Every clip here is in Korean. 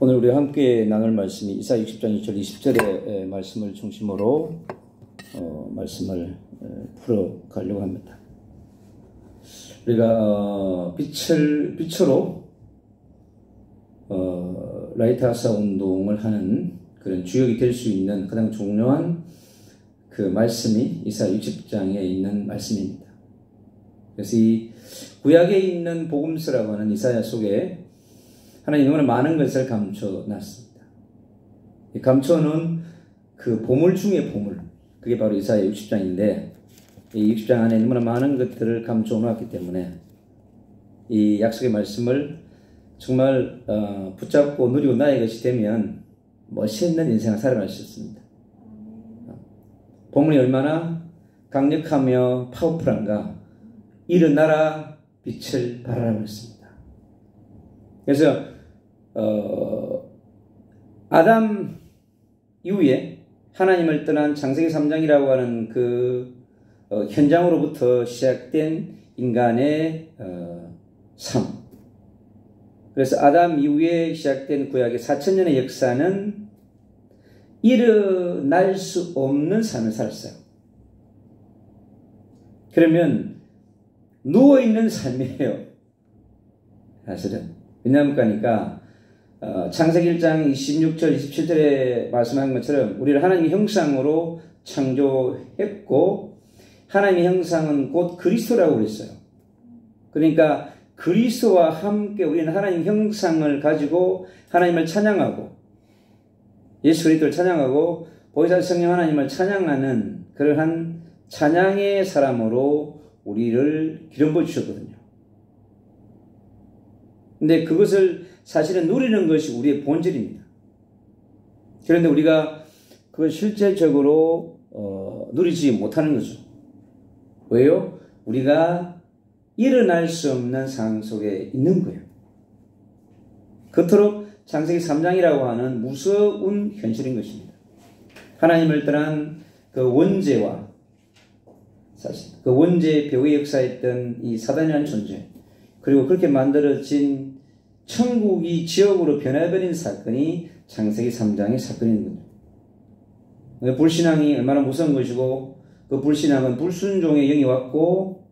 오늘 우리 함께 나눌 말씀이 이사야 60장 2절 20절의 말씀을 중심으로 말씀을 풀어가려고 합니다. 우리가 빛으로 라이트하우스 운동을 하는 그런 주역이 될 수 있는 가장 중요한 그 말씀이 이사야 60장에 있는 말씀입니다. 그래서 이 구약에 있는 복음서라고 하는 이사야 속에 하나님 너무나 많은 것을 감춰놨습니다. 이 감춰놓은 그 보물 중의 보물, 그게 바로 이사야 60장인데 이 60장 안에 너무나 많은 것들을 감춰놓았기 때문에 이 약속의 말씀을 정말 붙잡고 누리고 나의 것이 되면 멋있는 인생을 살아갈 수 있습니다. 본문이 얼마나 강력하며 파워풀한가. 일어나라 빛을 발하라고 했습니다. 그래서 아담 이후에 하나님을 떠난 창세기 3장이라고 하는 그 현장으로부터 시작된 인간의 삶. 그래서 아담 이후에 시작된 구약의 4000년의 역사는 일어날 수 없는 삶을 살았어요. 그러면 누워있는 삶이에요. 사실은. 왜냐하니까 창세기 1장 26절 27절에 말씀한 것처럼 우리를 하나님의 형상으로 창조했고 하나님의 형상은 곧 그리스도라고 그랬어요. 그러니까 그리스도와 함께 우리는 하나님 형상을 가지고 하나님을 찬양하고 예수 그리스도를 찬양하고 보혜사 성령 하나님을 찬양하는 그러한 찬양의 사람으로 우리를 기름 부어 주셨거든요. 근데 그것을 사실은 누리는 것이 우리의 본질입니다. 그런데 우리가 그걸 실제적으로 누리지 못하는 거죠. 왜요? 우리가 일어날 수 없는 상황 속에 있는 거예요. 그토록 창세기 3장이라고 하는 무서운 현실인 것입니다. 하나님을 떠난 그 원죄와 사실 그 원죄의 벽에 역사했던 이 사단이라는 존재, 그리고 그렇게 만들어진 천국이 지옥으로 변해버린 사건이 창세기 3장의 사건이거든요. 불신앙이 얼마나 무서운 것이고 그 불신앙은 불순종의 영이 왔고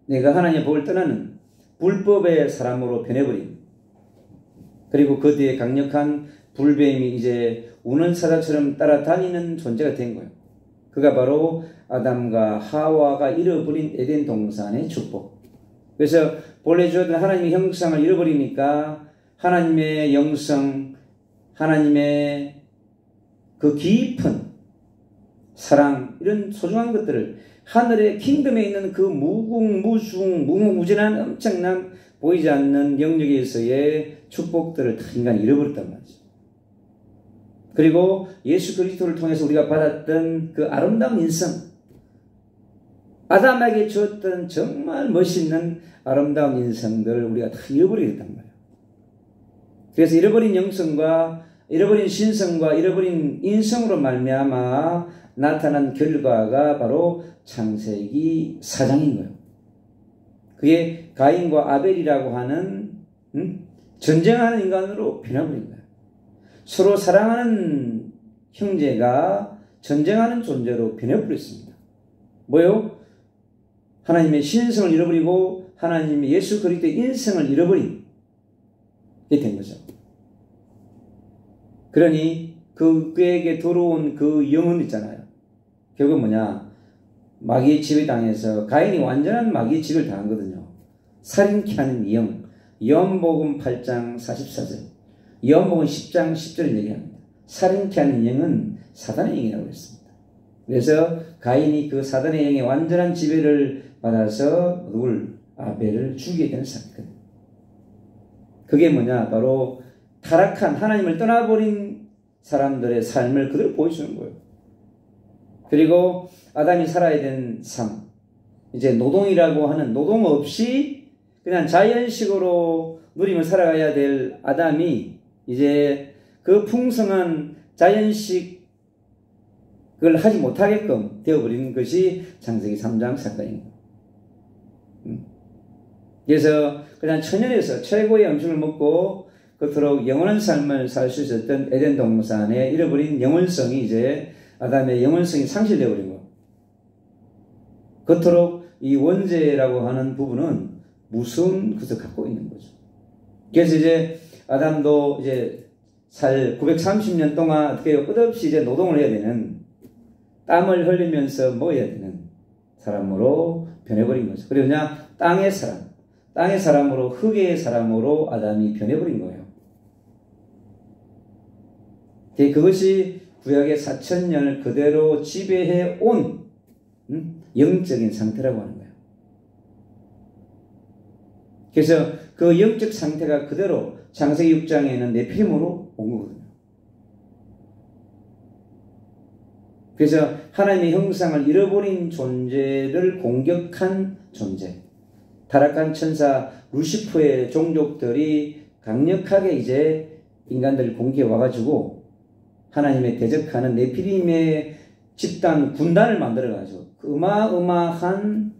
내가 하나님의 법을 떠나는 불법의 사람으로 변해버린, 그리고 그 뒤에 강력한 불뱀이 이제 우는 사자처럼 따라다니는 존재가 된 거예요. 그가 바로 아담과 하와가 잃어버린 에덴 동산의 축복. 그래서 본래 주었던 하나님의 형상을 잃어버리니까 하나님의 영성, 하나님의 그 깊은 사랑, 이런 소중한 것들을 하늘의 킹덤에 있는 그 무궁무진한 엄청난 보이지 않는 영역에서의 축복들을 다 인간이 잃어버렸단 말이죠. 그리고 예수 그리스도를 통해서 우리가 받았던 그 아름다운 인성, 아담에게 주었던 정말 멋있는 아름다운 인성들을 우리가 다 잃어버리겠단 말이에요. 그래서 잃어버린 영성과 잃어버린 신성과 잃어버린 인성으로 말미암아 나타난 결과가 바로 창세기 4장인 거예요. 그게 가인과 아벨이라고 하는 전쟁하는 인간으로 변해버린 거예요. 서로 사랑하는 형제가 전쟁하는 존재로 변해버렸습니다. 뭐요? 하나님의 신성을 잃어버리고 하나님의 예수 그리스도의 인성을 잃어버린 게 된 거죠. 그러니 그에게 들어온 그 영은 있잖아요. 결국 뭐냐? 마귀의 지배당해서 가인이 완전한 마귀의 지배를 당하거든요. 살인케 하는 영. 요한복음 8장 44절. 요한복음 10장 10절을 얘기합니다. 살인케 하는 영은 사단의 영이라고 했습니다. 그래서 가인이 그 사단의 영의 완전한 지배를 받아서 아벨을 죽이게 되는 사건. 그게 뭐냐? 바로 타락한 하나님을 떠나버린 사람들의 삶을 그대로 보여주는 거예요. 그리고 아담이 살아야 된 삶, 이제 노동이라고 하는 노동 없이 그냥 자연식으로 누리며 살아가야 될 아담이 이제 그 풍성한 자연식을 하지 못하게끔 되어버리는 것이 창세기 3장 사건입니다. 그래서 그냥 천연에서 최고의 음식을 먹고 그토록 영원한 삶을 살 수 있었던 에덴 동산의 잃어버린 영원성이 이제 아담의 영원성이 상실되어 버린 거. 그토록 이 원죄라고 하는 부분은 무서운 것을 갖고 있는 거죠. 그래서 이제 아담도 이제 930년 동안 어떻게 끝없이 이제 노동을 해야 되는, 땀을 흘리면서 먹어야 되는 사람으로 변해버린 거죠. 그리고 그냥 땅의 사람으로, 흙의 사람으로 아담이 변해버린 거예요. 그것이 구약의 4000년을 그대로 지배해 온 영적인 상태라고 하는 거예요. 그래서 그 영적 상태가 그대로 창세기 6장에는 네피림으로 온 거거든요. 그래서 하나님의 형상을 잃어버린 존재를 공격한 존재, 타락한 천사 루시퍼의 종족들이 강력하게 이제 인간들을 공격해 와가지고 하나님의 대적하는 네피림의 집단, 군단을 만들어가지고 그 어마어마한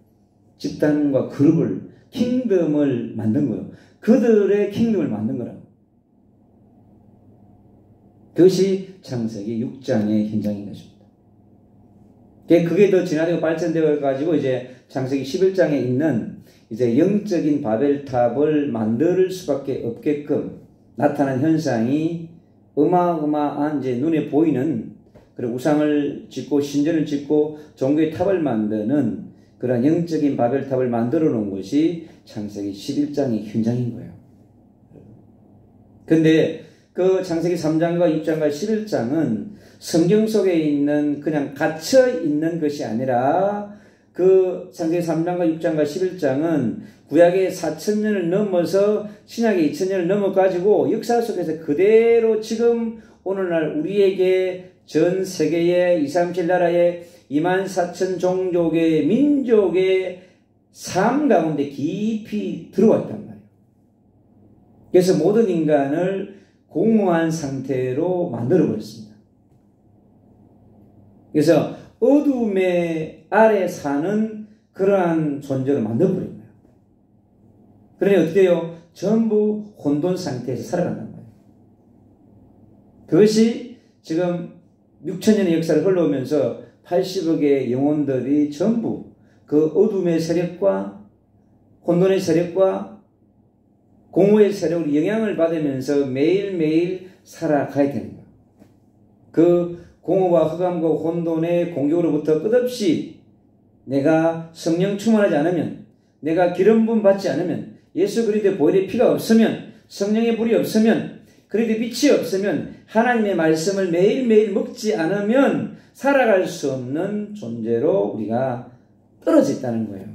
집단과 그룹을, 킹덤을 만든 거예요. 그들의 킹덤을 만든 거라고. 그것이 창세기 6장의 현장인 것입니다. 그게 더 진화되고 발전되어 가지고 이제 창세기 11장에 있는 이제 영적인 바벨탑을 만들 수밖에 없게끔 나타난 현상이 어마어마한 이제 눈에 보이는 그런 우상을 짓고 신전을 짓고 종교의 탑을 만드는 그런 영적인 바벨탑을 만들어 놓은 것이 창세기 11장의 현장인 거예요. 근데 그 창세기 3장과 6장과 11장은 성경 속에 있는 그냥 갇혀 있는 것이 아니라 그 창세기 3장과 6장과 11장은 구약의 4000년을 넘어서 신약의 2000년을 넘어가지고 역사 속에서 그대로 지금 오늘날 우리에게 전 세계의 237 나라의 24000 종족의 민족의 삶 가운데 깊이 들어와 있단 말이에요. 그래서 모든 인간을 공허한 상태로 만들어 버렸습니다. 그래서 어둠의 아래 사는 그러한 존재로 만들어 버린 거예요. 그러니 어떻게 해요? 전부 혼돈 상태에서 살아간단 말이에요. 그것이 지금 6000년의 역사를 흘러오면서 80억의 영혼들이 전부 그 어둠의 세력과 혼돈의 세력과 공허의 세력으로 영향을 받으면서 매일매일 살아가야 되는 거예요. 그 공허와 흑암과 혼돈의 공격으로부터 끝없이 내가 성령 충만하지 않으면, 내가 기름 부음 받지 않으면, 예수 그리스도의 보혈의 피가 없으면, 성령의 불이 없으면, 그리스도의 빛이 없으면, 하나님의 말씀을 매일매일 먹지 않으면 살아갈 수 없는 존재로 우리가 떨어져 있다는 거예요.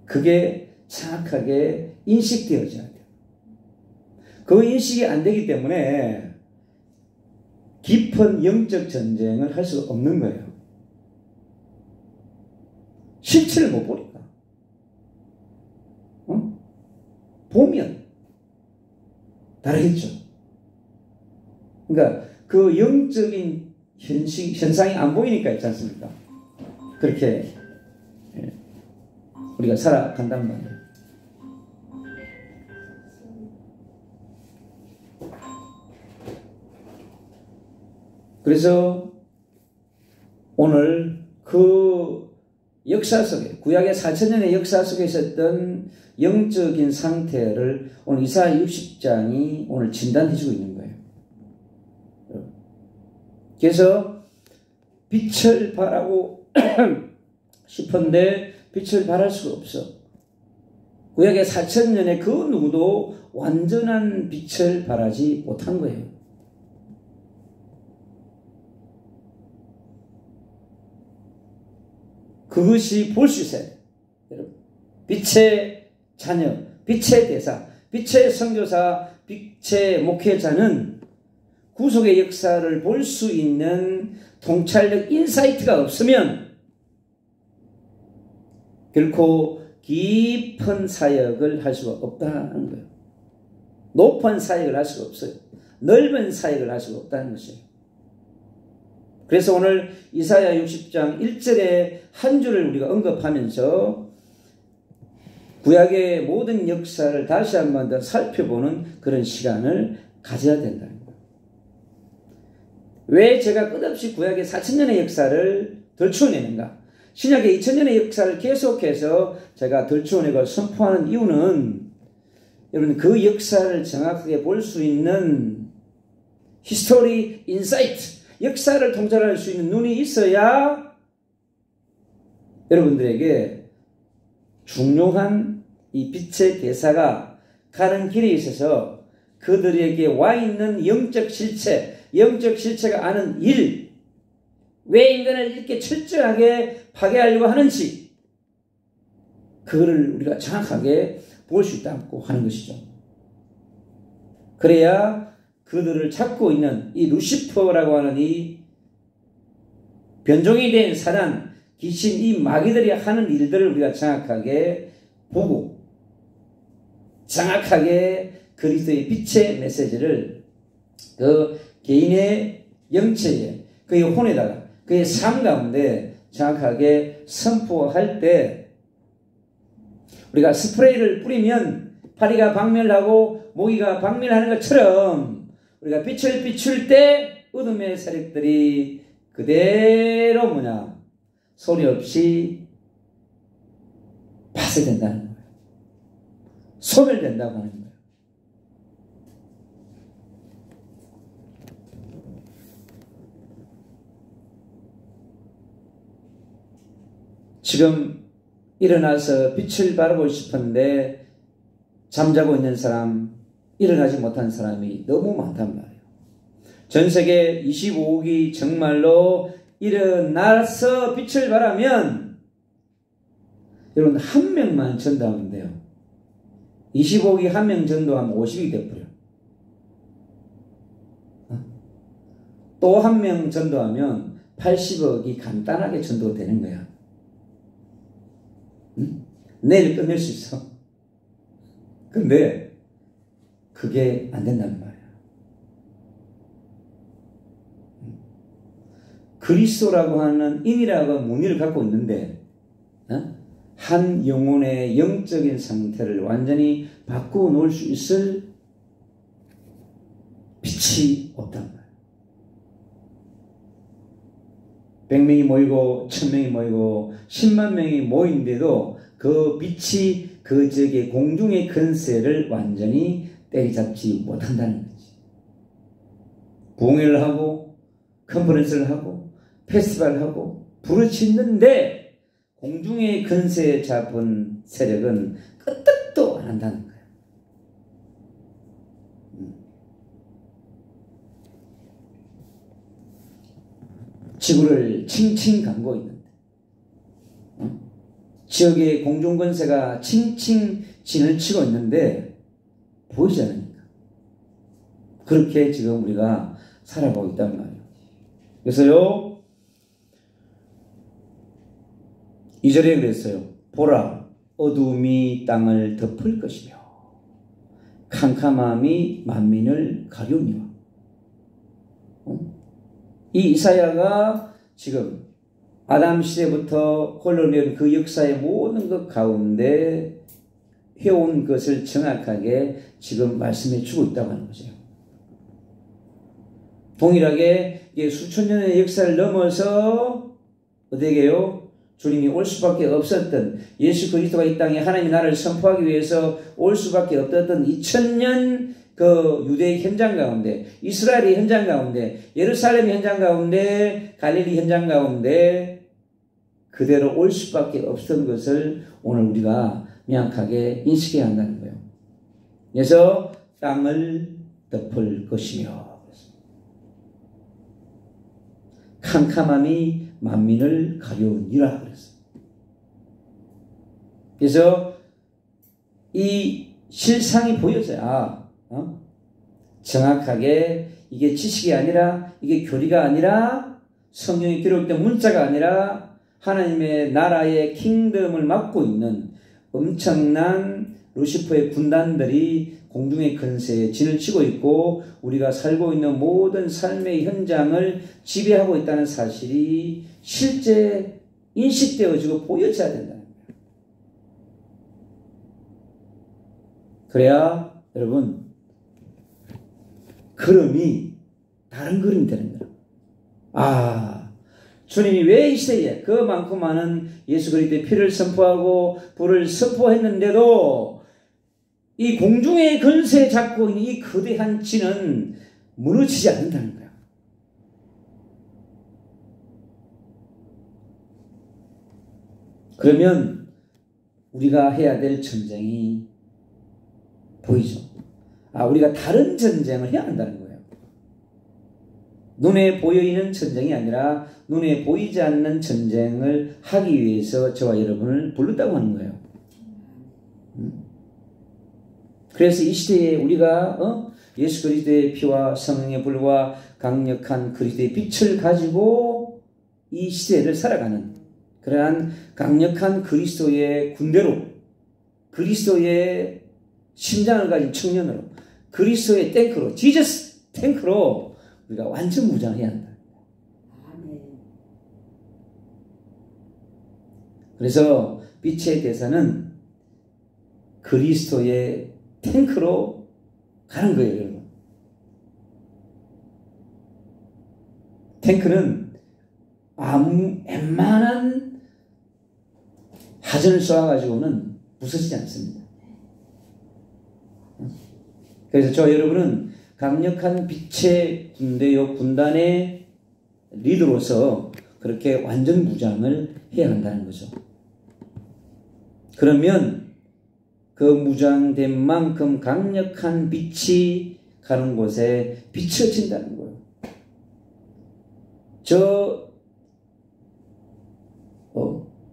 그게 정확하게 인식되어져야 돼요. 그 인식이 안 되기 때문에 깊은 영적 전쟁을 할 수가 없는 거예요. 실체를 못 보니까. 보면 다르겠죠. 그러니까 그 영적인 현상이 안 보이니까 있지 않습니까? 그렇게 우리가 살아간단 말이에요. 그래서 오늘 그 역사 속에, 구약의 4000년의 역사 속에 있었던 영적인 상태를 오늘 이사야 60장이 오늘 진단해주고 있는 거예요. 그래서 빛을 발하고 싶은데 빛을 발할 수가 없어. 구약의 4000년에 그 누구도 완전한 빛을 발하지 못한 거예요. 그것이 볼 수 있어요. 여러분, 빛의 자녀, 빛의 대사, 빛의 선교사, 빛의 목회자는 구속의 역사를 볼 수 있는 통찰력, 인사이트가 없으면 결코 깊은 사역을 할 수가 없다는 거예요. 높은 사역을 할 수가 없어요. 넓은 사역을 할 수가 없다는 것이에요. 그래서 오늘 이사야 60장 1절의 한 줄을 우리가 언급하면서 구약의 모든 역사를 다시 한 번 더 살펴보는 그런 시간을 가져야 된다는 거예요. 왜 제가 끝없이 구약의 4,000년의 역사를 덜추어내는가? 신약의 2,000년의 역사를 계속해서 제가 덜추어내고 선포하는 이유는 여러분 그 역사를 정확하게 볼 수 있는 히스토리 인사이트, 역사를 통찰할 수 있는 눈이 있어야 여러분들에게 중요한 이 빛의 대사가 가는 길에 있어서 그들에게 와 있는 영적 실체가 아는 일, 왜 인간을 이렇게 철저하게 파괴하려고 하는지 그거를 우리가 정확하게 볼 수 있다고 하는 것이죠. 그래야 그들을 찾고 있는 이 루시퍼라고 하는 이 변종이 된 사단, 귀신, 이 마귀들이 하는 일들을 우리가 정확하게 보고 정확하게 그리스도의 빛의 메시지를 그 개인의 영체에 그의 혼에다가 그의 삶 가운데 정확하게 선포할 때 우리가 스프레이를 뿌리면 파리가 박멸하고 모기가 박멸하는 것처럼 우리가 빛을 비출 때 어둠의 세력들이 그대로 소리 없이 파쇄된다는 거예요. 소멸된다고 하는 거예요. 지금 일어나서 빛을 바라보고 싶은데 잠자고 있는 사람, 일어나지 못한 사람이 너무 많단 말이에요. 전 세계 25억이 정말로 일어나서 빛을 바라면 여러분 한 명만 전도하면 돼요. 25억이 한 명 전도하면 50이 돼버려. 또 한 명 전도하면 80억이 간단하게 전도되는 거야. 응? 내일 끝낼 수 있어. 근데 그게 안 된다는 말이야. 그리스도라고 하는 인이라고 무늬를 갖고 있는데 한 영혼의 영적인 상태를 완전히 바꾸어 놓을 수 있을 빛이 없단 말이야. 100명이 모이고 1000명이 모이고 10만 명이 모인데도 그 빛이 그 지역의 공중의 근세를 완전히 때리잡지 못한다는 거지. 부흥회를 하고 컨퍼런스를 하고 페스티벌을 하고 부르짖는데 공중의 근세에 잡은 세력은 끄떡도 안 한다는 거예요. 지구를 칭칭 감고 있는데 지역의 공중근세가 칭칭 진을 치고 있는데 보이지 않으니까 그렇게 지금 우리가 살아가고 있단 말이에요. 그래서요 2절에 그랬어요. 보라 어둠이 땅을 덮을 것이며 캄캄함이 만민을 가리우니와. 이 이사야가 지금 아담 시대부터 흘러내린 그 역사의 모든 것 가운데 해온 것을 정확하게 지금 말씀해 주고 있다고 하는 거죠. 동일하게 수천 년의 역사를 넘어서 어디에게요? 주님이 올 수밖에 없었던 예수 그리스도가 이 땅에 하나님의 나라를 선포하기 위해서 올 수밖에 없었던 2000년 그 유대의 현장 가운데, 이스라엘의 현장 가운데, 예루살렘의 현장 가운데, 갈릴리 현장 가운데 그대로 올 수밖에 없었던 것을 오늘 우리가 명확하게 인식해야 한다는 거예요. 그래서 땅을 덮을 것이며 캄캄함이 만민을 가려우니라 그랬어요. 그래서 이 실상이 보여져야 정확하게 이게 지식이 아니라 이게 교리가 아니라 성경에 기록된 문자가 아니라 하나님의 나라의 킹덤을 맡고 있는 엄청난 루시퍼의 군단들이 공중의 근세에 진을 치고 있고 우리가 살고 있는 모든 삶의 현장을 지배하고 있다는 사실이 실제 인식되어지고 보여져야 된다는 거예요. 그래야 여러분 걸음이 다른 걸음이 되는 거예요. 아, 주님이 왜 이 시대에 그만큼 많은 예수 그리스도의 피를 선포하고 불을 선포했는데도 이 공중의 근세에 잡고 있는 이 거대한 진은 무너지지 않는다는 거예요. 그러면 우리가 해야 될 전쟁이 보이죠. 아, 우리가 다른 전쟁을 해야 한다는 거예요. 눈에 보이는 전쟁이 아니라 눈에 보이지 않는 전쟁을 하기 위해서 저와 여러분을 불렀다고 하는 거예요. 그래서 이 시대에 우리가 예수 그리스도의 피와 성령의 불과 강력한 그리스도의 빛을 가지고 이 시대를 살아가는 그러한 강력한 그리스도의 군대로, 그리스도의 심장을 가진 청년으로, 그리스도의 탱크로, 지저스 탱크로 우리가 완전 무장해야 한다. 그래서 빛의 대사는 그리스도의 탱크로 가는 거예요, 여러분. 탱크는 웬만한 하전을 쏘아가지고는 부서지지 않습니다. 그래서 저 여러분은 강력한 빛의 군대요, 군단의 리더로서 그렇게 완전 무장을 해야 한다는 거죠. 그러면 그 무장된 만큼 강력한 빛이 가는 곳에 비춰진다는 거예요.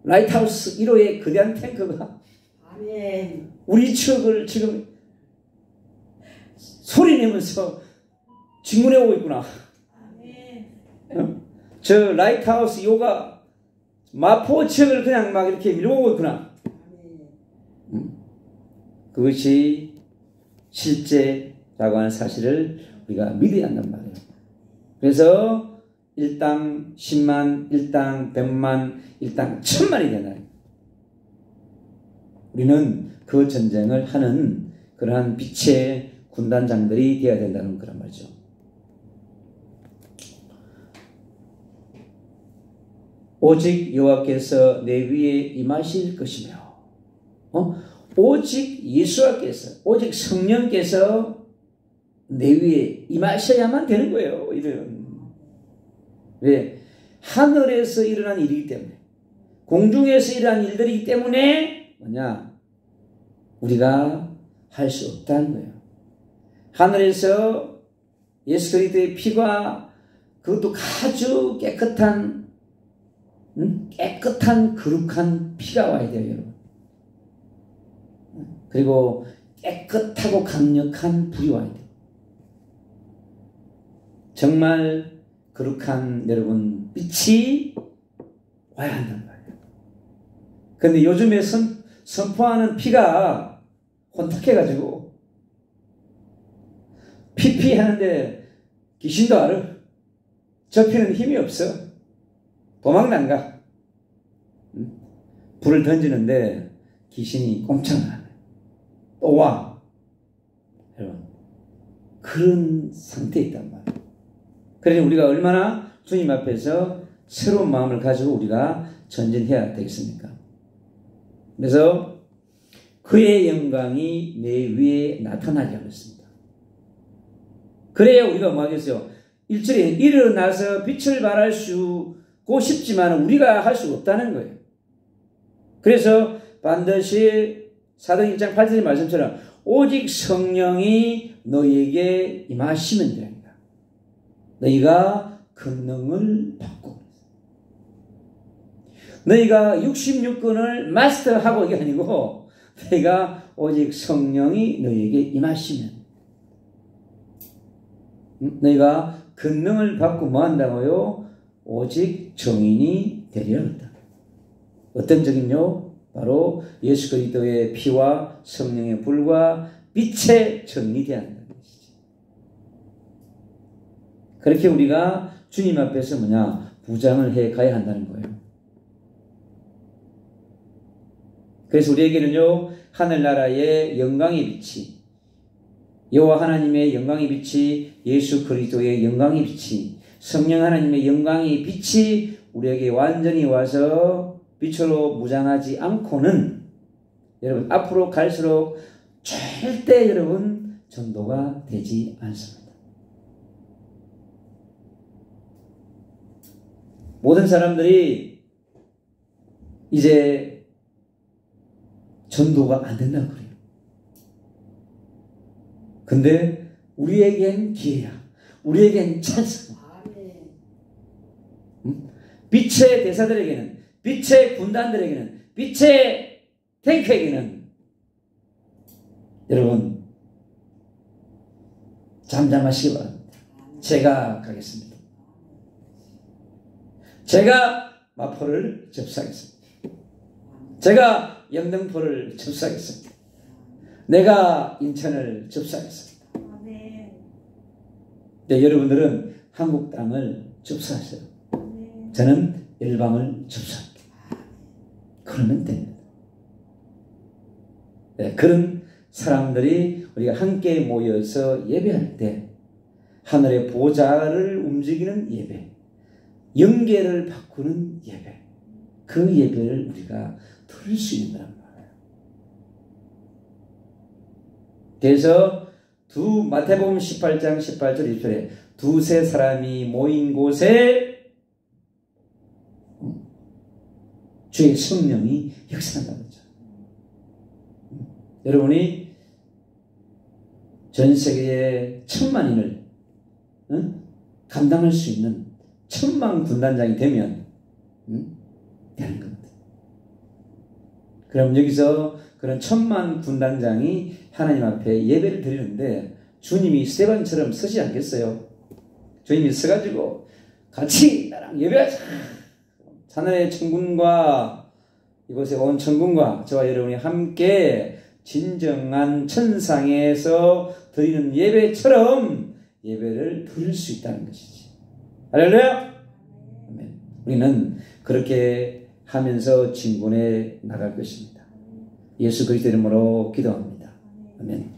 라이트하우스 1호의 거대한 탱크가 아멘. 우리 지역을 지금 소리내면서 직문해 오고 있구나. 아멘. 저 라이트하우스 2호가 마포 지역을 그냥 막 이렇게 밀어오고 있구나. 그것이 실제라고 하는 사실을 우리가 믿어야 한단 말이에요. 그래서 1당 10만, 1당 100만, 1당 1000만이 되나요? 우리는 그 전쟁을 하는 그러한 빛의 군단장들이 되어야 된다는 그런 말이죠. 오직 여호와께서 내 위에 임하실 것이며, 오직 예수께서, 오직 성령께서 내 위에 임하셔야만 되는 거예요. 이런. 왜? 하늘에서 일어난 일이기 때문에, 공중에서 일어난 일들이기 때문에 뭐냐? 우리가 할 수 없다는 거예요. 하늘에서 예수 그리스도의 피가 그것도 아주 깨끗한 거룩한 피가 와야 돼요, 여러분. 그리고 깨끗하고 강력한 불이 와야 돼요. 정말 거룩한 여러분 빛이 와야 한단 말이에요. 근데 요즘에 선포하는 피가 혼탁해가지고 피피 하는데 귀신도 알아. 저 피는 힘이 없어. 도망도 가. 불을 던지는데 귀신이 꼼짝을 안 해. 또 와. 여러분, 그런 상태에 있단 말이에요. 그러니 우리가 얼마나 주님 앞에서 새로운 마음을 가지고 우리가 전진해야 되겠습니까? 그래서 그의 영광이 내 위에 나타나게 하겠습니다. 그래야 우리가 뭐 하겠어요? 1절에 일어나서 빛을 발할 수고 싶지만 우리가 할 수 없다는 거예요. 그래서 반드시 사도행 1장 8절의 말씀처럼 오직 성령이 너희에게 임하시면 됩니다. 너희가 권능을 받고, 너희가 66권을 마스터하고 이게 아니고 너희가 오직 성령이 너희에게 임하시면 너희가 권능을 받고 뭐 한다고요? 오직 정인이 되리라 했다. 어떤 적인요? 바로 예수 그리스도의 피와 성령의 불과 빛의 정인이 되어야 한다는 것이지. 그렇게 우리가 주님 앞에서 부장을 해 가야 한다는 거예요. 그래서 우리에게는요, 하늘나라의 영광의 빛이, 여호와 하나님의 영광의 빛이, 예수 그리스도의 영광의 빛이, 성령 하나님의 영광의 빛이 우리에게 완전히 와서 빛으로 무장하지 않고는 여러분 앞으로 갈수록 절대 여러분 전도가 되지 않습니다. 모든 사람들이 이제 전도가 안 된다고 그래요. 근데 우리에겐 기회야. 우리에겐 찬스야. 빛의 대사들에게는, 빛의 군단들에게는, 빛의 탱크에게는 여러분 잠잠하시기 바랍니다. 제가 가겠습니다. 제가 마포를 접수하겠습니다. 제가 영등포를 접수하겠습니다. 내가 인천을 접수하겠습니다. 네, 여러분들은 한국 땅을 접수하세요. 저는 열방을 접수합니다. 그러면 됩니다. 네, 그런 사람들이 우리가 함께 모여서 예배할 때 하늘의 보좌를 움직이는 예배, 영계를 바꾸는 예배, 그 예배를 우리가 들을 수 있는 거란 말이에요. 그래서 마태복음 18장 18절 20절에 두세 사람이 모인 곳에 주의 성령이 역사한다는 거죠. 여러분이 전 세계의 1000만인을 감당할 수 있는 1000만 군단장이 되면 되는 겁니다. 그럼 여기서 그런 1000만 군단장이 하나님 앞에 예배를 드리는데 주님이 스데반처럼 서지 않겠어요? 주님이 서가지고 같이 나랑 예배하자. 하늘의 천군과 이곳에 온 천군과 저와 여러분이 함께 진정한 천상에서 드리는 예배처럼 예배를 드릴 수 있다는 것이지. 할렐루야! 아멘. 우리는 그렇게 하면서 진군해 나갈 것입니다. 예수 그리스도 이름으로 기도합니다. 아멘.